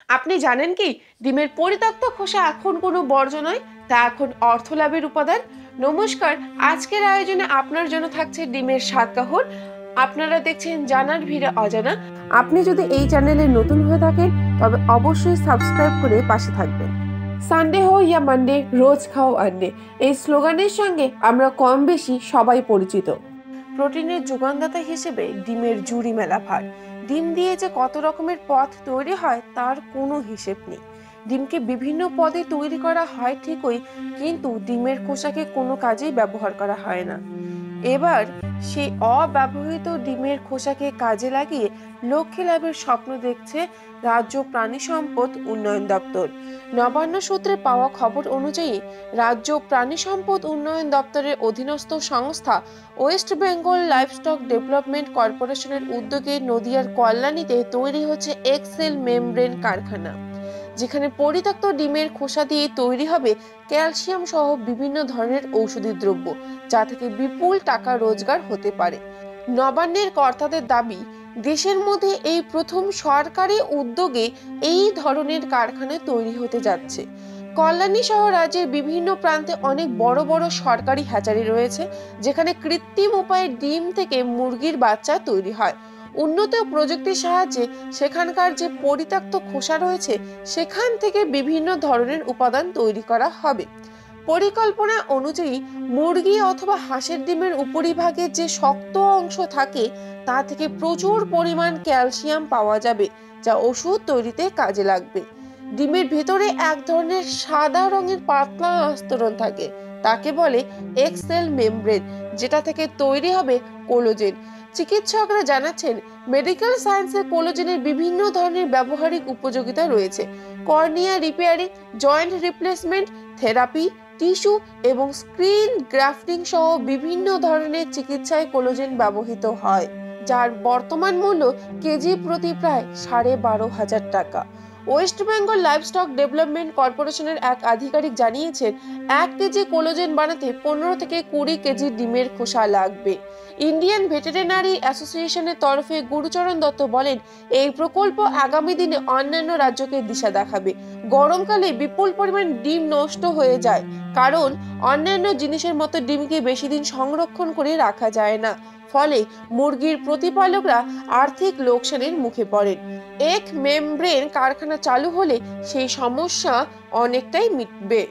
আপনি জানেন কি, ডিমের পরিত্যক্ত খোসা এখন কোনো বর্জ্য নয়, তা এখন অর্থলাভের উপাদান। নমস্কার, আজকের আয়োজনে আপনার জন্য থাকছে ডিমের স্বাদ কাহর। আপনারা দেখছেন জানার ভিড়ে অজানা। আপনি যদি এই চ্যানেলে নতুন হয়ে থাকেন তবে অবশ্যই সাবস্ক্রাইব করে পাশে থাকবেন। সানডে হো ইয়া মানডে, রোজ খাও আন্ডে, এই স্লোগানের সঙ্গে আমরা কম বেশি সবাই পরিচিত। প্রোটিনের যোগানদাতা হিসেবে ডিমের জুড়ি মেলা ভার। ডিম দিয়ে যে কত রকমের পদ তৈরি হয় তার কোনো হিসেব নেই। ডিমকে বিভিন্ন পদে তৈরি করা হয় ঠিকই, কিন্তু ডিমের খোসাকে কোনো কাজেই ব্যবহার করা হয় না। এবার সেই অব্যবহৃত ডিমের খোসাকে কাজে লাগিয়ে লক্ষ্যে লাভের স্বপ্ন দেখছে রাজ্য প্রাণী সম্পদ উন্নয়ন দপ্তর। নবান্ন সূত্রে পাওয়া খবর অনুযায়ী রাজ্য প্রাণী সম্পদ উন্নয়ন দপ্তরের অধীনস্থ সংস্থা ওয়েস্ট বেঙ্গল লাইভস্টক ডেভেলপমেন্ট কর্পোরেশনের উদ্যোগে নদিয়ার কল্যাণীতে তৈরি হচ্ছে এক্সেল মেমব্রেন কারখানা, যেখানে পরিত্যক্ত ডিমের খোসা দিয়ে তৈরি হবে ক্যালসিয়াম সহ বিভিন্ন ধরনের ঔষধি দ্রব্য, যা থেকে বিপুল টাকা রোজগার হতে পারে। নবান্নের কর্তাদের দাবি, দেশের মধ্যে এই প্রথম সরকারি উদ্যোগে এই ধরনের কারখানা তৈরি হতে যাচ্ছে। কল্যাণী সহ রাজ্যের বিভিন্ন প্রান্তে অনেক বড় বড় সরকারি হ্যাচারি রয়েছে, যেখানে কৃত্রিম উপায়ে ডিম থেকে মুরগির বাচ্চা তৈরি হয়। উন্নত প্রযুক্তির সাহায্যে সেখানকার যে পরিত্যক্ত খোসা রয়েছে সেখান থেকে বিভিন্ন ধরনের উপাদান তৈরি করা হবে। পরিকল্পনা অনুযায়ী মুরগি অথবা হাঁসের ডিমের উপরিভাগে যে শক্ত অংশ থাকে তা থেকে প্রচুর পরিমাণ ক্যালসিয়াম পাওয়া যাবে, যা ওষুধ তৈরিতে কাজে লাগবে। ডিমের ভেতরে এক ধরনের সাদা রঙের পাতলা আস্তরণ থাকে, তাকে বলে এক্সেল মেমব্রেন, যেটা থেকে তৈরি হবে কোলাজেন। চিকিৎসকরা জানাচ্ছেন, মেডিকেল সায়েন্সে কোলাজেনের বিভিন্ন ধরনের ব্যবহারিক উপযোগিতা রয়েছে। Cornea repairing, joint replacement therapy, tissue এবং স্ক্রিন গ্রাফটিং সহ বিভিন্ন ধরনের চিকিৎসায় কোলাজেন ব্যবহৃত হয়, যার বর্তমান মূল্য কেজি প্রতি প্রায় 12,500 টাকা। ওয়েস্ট বেঙ্গল লাইভস্টক ডেভেলপমেন্ট কর্পোরেশনের এক আধিকারিক জানিয়েছেন, 1 কেজি কোলাজেন বানাতে 15 থেকে 20 কেজি ডিমের খোসা লাগবে। ইন্ডিয়ান ভেটেরিনারি অ্যাসোসিয়েশনের তরফে গুরুচরণ দত্ত বলেন, এই প্রকল্প আগামী দিনে অন্যান্য রাজ্যকে দিশা দেখাবে। গরমকালে বিপুল পরিমাণ ডিম নষ্ট হয়ে যায়, কারণ অন্যান্য জিনিসের মতো ডিমকে বেশি দিন সংরক্ষণ করে রাখা যায় না, ফলে মুরগির প্রতিপালকরা আর্থিক লোকসানের মুখে পড়েন। এক মেমব্রেন কারখানা চালু হলে সেই সমস্যা অনেকটাই মিটবে।